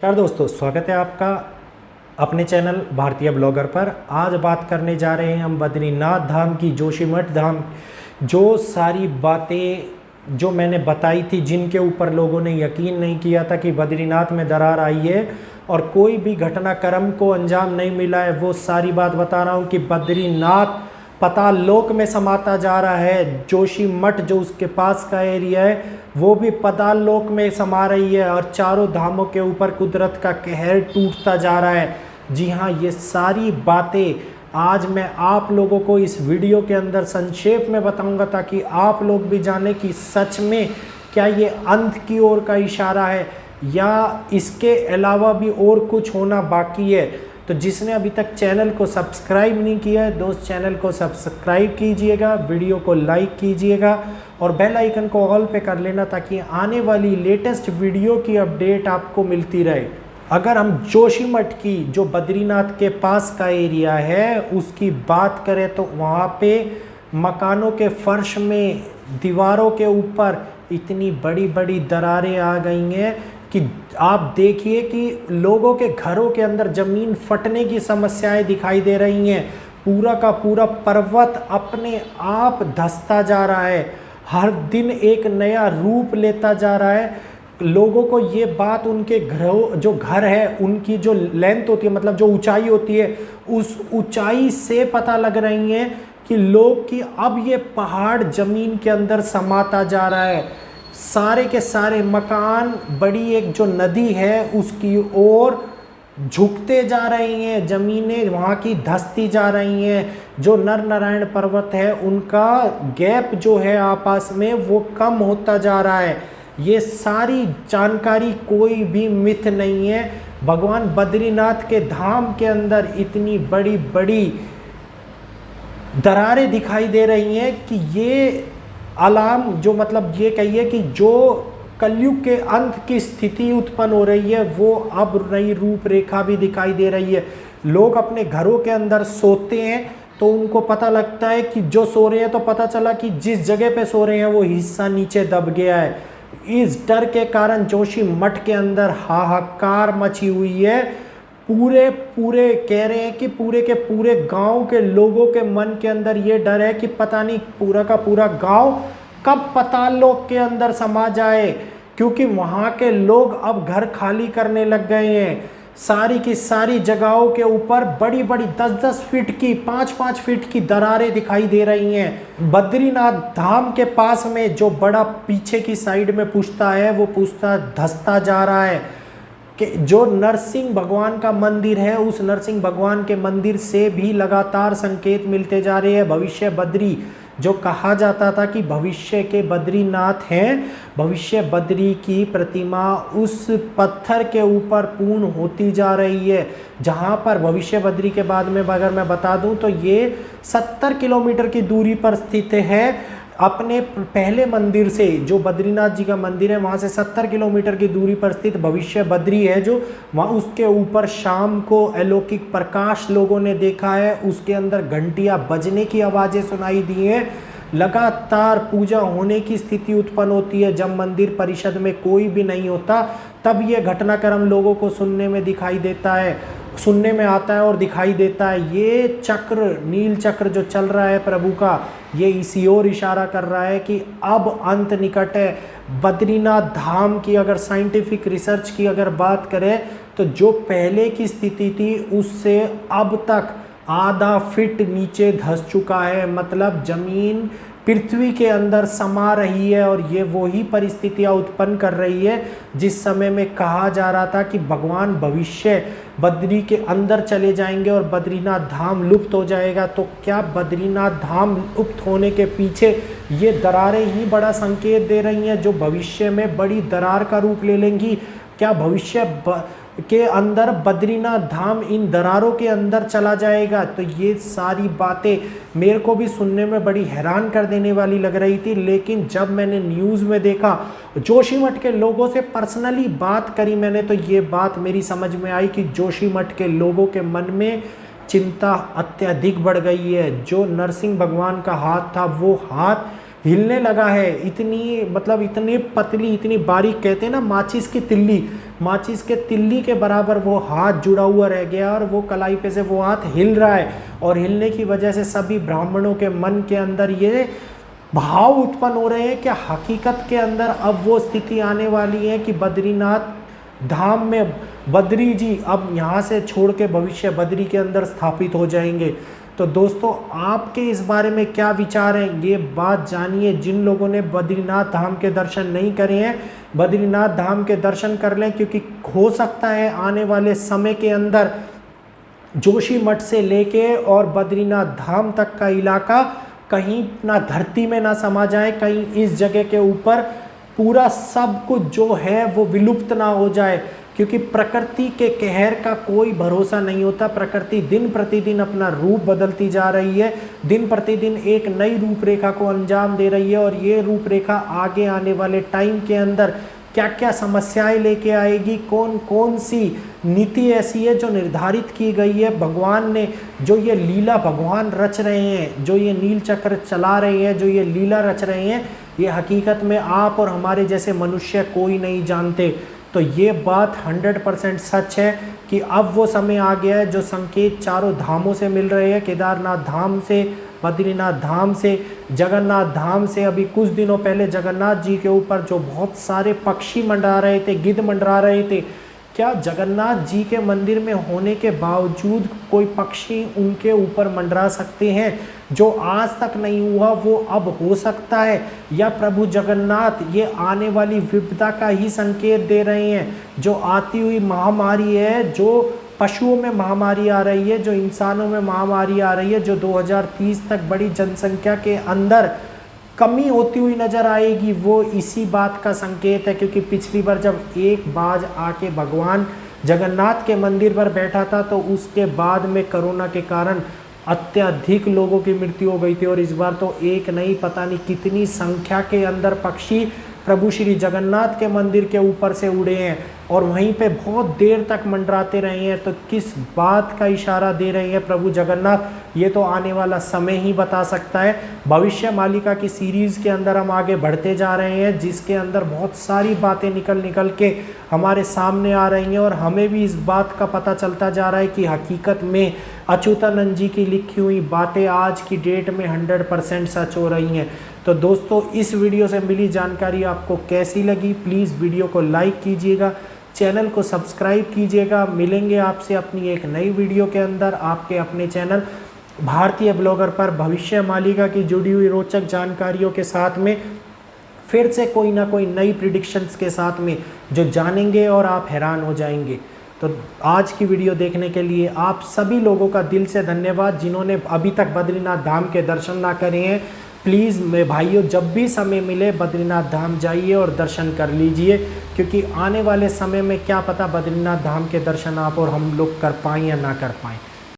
नमस्कार दोस्तों, स्वागत है आपका अपने चैनल भारतीय ब्लॉगर पर। आज बात करने जा रहे हैं हम बद्रीनाथ धाम की, जोशीमठ धाम। जो सारी बातें जो मैंने बताई थी, जिनके ऊपर लोगों ने यकीन नहीं किया था कि बद्रीनाथ में दरार आई है और कोई भी घटनाक्रम को अंजाम नहीं मिला है, वो सारी बात बता रहा हूँ कि बद्रीनाथ पाताल लोक में समाता जा रहा है। जोशीमठ जो उसके पास का एरिया है वो भी पाताल लोक में समा रही है और चारों धामों के ऊपर कुदरत का कहर टूटता जा रहा है। जी हाँ, ये सारी बातें आज मैं आप लोगों को इस वीडियो के अंदर संक्षेप में बताऊंगा, ताकि आप लोग भी जाने कि सच में क्या ये अंत की ओर का इशारा है या इसके अलावा भी और कुछ होना बाकी है। तो जिसने अभी तक चैनल को सब्सक्राइब नहीं किया है दोस्त, चैनल को सब्सक्राइब कीजिएगा, वीडियो को लाइक कीजिएगा और बेल आइकन को ऑल पे कर लेना, ताकि आने वाली लेटेस्ट वीडियो की अपडेट आपको मिलती रहे। अगर हम जोशीमठ की, जो बद्रीनाथ के पास का एरिया है, उसकी बात करें तो वहाँ पे मकानों के फर्श में, दीवारों के ऊपर इतनी बड़ी बड़ी दरारें आ गई हैं कि आप देखिए कि लोगों के घरों के अंदर ज़मीन फटने की समस्याएं दिखाई दे रही हैं। पूरा का पूरा पर्वत अपने आप धंसता जा रहा है, हर दिन एक नया रूप लेता जा रहा है। लोगों को ये बात उनके घरों, जो घर है उनकी जो लेंथ होती है, मतलब जो ऊंचाई होती है, उस ऊंचाई से पता लग रही है कि लोग कि अब ये पहाड़ ज़मीन के अंदर समाता जा रहा है। सारे के सारे मकान बड़ी एक जो नदी है उसकी ओर झुकते जा रही हैं, ज़मीनें वहाँ की धंसती जा रही हैं। जो नर नारायण पर्वत है उनका गैप जो है आपस में वो कम होता जा रहा है। ये सारी जानकारी कोई भी मिथ नहीं है। भगवान बद्रीनाथ के धाम के अंदर इतनी बड़ी बड़ी दरारें दिखाई दे रही हैं कि ये अलार्म, जो मतलब ये कहिए कि जो कलयुग के अंत की स्थिति उत्पन्न हो रही है वो अब नई रूपरेखा भी दिखाई दे रही है। लोग अपने घरों के अंदर सोते हैं तो उनको पता लगता है कि जो सो रहे हैं, तो पता चला कि जिस जगह पे सो रहे हैं वो हिस्सा नीचे दब गया है। इस डर के कारण जोशीमठ के अंदर हाहाकार मची हुई है। पूरे कह रहे हैं कि पूरे के पूरे गांव के लोगों के मन के अंदर ये डर है कि पता नहीं पूरा का पूरा गांव कब पाताल लोक के अंदर समा जाए, क्योंकि वहां के लोग अब घर खाली करने लग गए हैं। सारी की सारी जगहों के ऊपर बड़ी बड़ी 10-10 फीट की, 5-5 फीट की दरारें दिखाई दे रही हैं। बद्रीनाथ धाम के पास में जो बड़ा पीछे की साइड में पुश्ता है, वो पुश्ता धंसता जा रहा है। कि जो नरसिंह भगवान का मंदिर है, उस नरसिंह भगवान के मंदिर से भी लगातार संकेत मिलते जा रहे हैं। भविष्य बद्री जो कहा जाता था कि भविष्य के बद्रीनाथ हैं, भविष्य बद्री की प्रतिमा उस पत्थर के ऊपर पूर्ण होती जा रही है। जहां पर भविष्य बद्री के बाद में अगर मैं बता दूं तो ये 70 किलोमीटर की दूरी पर स्थित है। अपने पहले मंदिर से, जो बद्रीनाथ जी का मंदिर है, वहाँ से 70 किलोमीटर की दूरी पर स्थित भविष्य बद्री है, जो वहाँ उसके ऊपर शाम को अलौकिक प्रकाश लोगों ने देखा है। उसके अंदर घंटियाँ बजने की आवाज़ें सुनाई दी हैं। लगातार पूजा होने की स्थिति उत्पन्न होती है। जब मंदिर परिषद में कोई भी नहीं होता तब ये घटनाक्रम लोगों को सुनने में दिखाई देता है, सुनने में आता है और दिखाई देता है। ये चक्र, नील चक्र जो चल रहा है प्रभु का, ये इसी ओर इशारा कर रहा है कि अब अंत निकट है। बद्रीनाथ धाम की अगर साइंटिफिक रिसर्च की अगर बात करें तो जो पहले की स्थिति थी उससे अब तक आधा फीट नीचे धंस चुका है। मतलब जमीन पृथ्वी के अंदर समा रही है और ये वही परिस्थितियां उत्पन्न कर रही है जिस समय में कहा जा रहा था कि भगवान भविष्य बद्री के अंदर चले जाएंगे और बद्रीनाथ धाम लुप्त हो जाएगा। तो क्या बद्रीनाथ धाम लुप्त होने के पीछे ये दरारें ही बड़ा संकेत दे रही हैं, जो भविष्य में बड़ी दरार का रूप ले लेंगी? क्या भविष्य के अंदर बद्रीनाथ धाम इन दरारों के अंदर चला जाएगा? तो ये सारी बातें मेरे को भी सुनने में बड़ी हैरान कर देने वाली लग रही थी। लेकिन जब मैंने न्यूज़ में देखा, जोशीमठ के लोगों से पर्सनली बात करी मैंने, तो ये बात मेरी समझ में आई कि जोशीमठ के लोगों के मन में चिंता अत्यधिक बढ़ गई है। जो नरसिंह भगवान का हाथ था वो हाथ हिलने लगा है। इतनी मतलब इतनी पतली, इतनी बारीक, कहते हैं ना माचिस की तिल्ली, माचिस के तिल्ली के बराबर वो हाथ जुड़ा हुआ रह गया और वो कलाई पे से वो हाथ हिल रहा है, और हिलने की वजह से सभी ब्राह्मणों के मन के अंदर ये भाव उत्पन्न हो रहे हैं कि हकीकत के अंदर अब वो स्थिति आने वाली है कि बद्रीनाथ धाम में बद्री जी अब यहाँ से छोड़ के भविष्य बद्री के अंदर स्थापित हो जाएंगे। तो दोस्तों आपके इस बारे में क्या विचार हैं, ये बात जानिए। जिन लोगों ने बद्रीनाथ धाम के दर्शन नहीं करे हैं, बद्रीनाथ धाम के दर्शन कर लें, क्योंकि हो सकता है आने वाले समय के अंदर जोशी मठ से लेके और बद्रीनाथ धाम तक का इलाका कहीं ना धरती में ना समा जाए, कहीं इस जगह के ऊपर पूरा सब कुछ जो है वो विलुप्त ना हो जाए, क्योंकि प्रकृति के कहर का कोई भरोसा नहीं होता। प्रकृति दिन प्रतिदिन अपना रूप बदलती जा रही है, दिन प्रतिदिन एक नई रूपरेखा को अंजाम दे रही है, और ये रूपरेखा आगे आने वाले टाइम के अंदर क्या क्या समस्याएं लेके आएगी, कौन कौन सी नीति ऐसी है जो निर्धारित की गई है भगवान ने, जो ये लीला भगवान रच रहे हैं, जो ये नील चक्र चला रहे हैं, जो ये लीला रच रहे हैं, ये हकीकत में आप और हमारे जैसे मनुष्य कोई नहीं जानते। तो ये बात 100% सच है कि अब वो समय आ गया है जो संकेत चारों धामों से मिल रहे हैं, केदारनाथ धाम से, बद्रीनाथ धाम से, जगन्नाथ धाम से। अभी कुछ दिनों पहले जगन्नाथ जी के ऊपर जो बहुत सारे पक्षी मंडरा रहे थे, गिद्ध मंडरा रहे थे, क्या जगन्नाथ जी के मंदिर में होने के बावजूद कोई पक्षी उनके ऊपर मंडरा सकते हैं? जो आज तक नहीं हुआ वो अब हो सकता है, या प्रभु जगन्नाथ ये आने वाली विपदा का ही संकेत दे रहे हैं? जो आती हुई महामारी है, जो पशुओं में महामारी आ रही है, जो इंसानों में महामारी आ रही है, जो 2030 तक बड़ी जनसंख्या के अंदर कमी होती हुई नजर आएगी, वो इसी बात का संकेत है। क्योंकि पिछली बार जब एक बाज आके भगवान जगन्नाथ के मंदिर पर बैठा था तो उसके बाद में कोरोना के कारण अत्यधिक लोगों की मृत्यु हो गई थी, और इस बार तो एक नहीं पता नहीं कितनी संख्या के अंदर पक्षी प्रभु श्री जगन्नाथ के मंदिर के ऊपर से उड़े हैं और वहीं पे बहुत देर तक मंडराते रहे हैं। तो किस बात का इशारा दे रहे हैं प्रभु जगन्नाथ, ये तो आने वाला समय ही बता सकता है। भविष्य मालिका की सीरीज़ के अंदर हम आगे बढ़ते जा रहे हैं, जिसके अंदर बहुत सारी बातें निकल के हमारे सामने आ रही हैं, और हमें भी इस बात का पता चलता जा रहा है कि हकीकत में अच्युतानंद जी की लिखी हुई बातें आज की डेट में 100% सच हो रही हैं। तो दोस्तों इस वीडियो से मिली जानकारी आपको कैसी लगी, प्लीज़ वीडियो को लाइक कीजिएगा, चैनल को सब्सक्राइब कीजिएगा। मिलेंगे आपसे अपनी एक नई वीडियो के अंदर आपके अपने चैनल भारतीय ब्लॉगर पर भविष्य मालिका की जुड़ी हुई रोचक जानकारियों के साथ में, फिर से कोई ना कोई नई प्रिडिक्शंस के साथ में जो जानेंगे और आप हैरान हो जाएंगे। तो आज की वीडियो देखने के लिए आप सभी लोगों का दिल से धन्यवाद। जिन्होंने अभी तक बद्रीनाथ धाम के दर्शन ना करे हैं, प्लीज़ मेरे भाइयों जब भी समय मिले बद्रीनाथ धाम जाइए और दर्शन कर लीजिए, क्योंकि आने वाले समय में क्या पता बद्रीनाथ धाम के दर्शन आप और हम लोग कर पाएँ या ना कर पाएँ।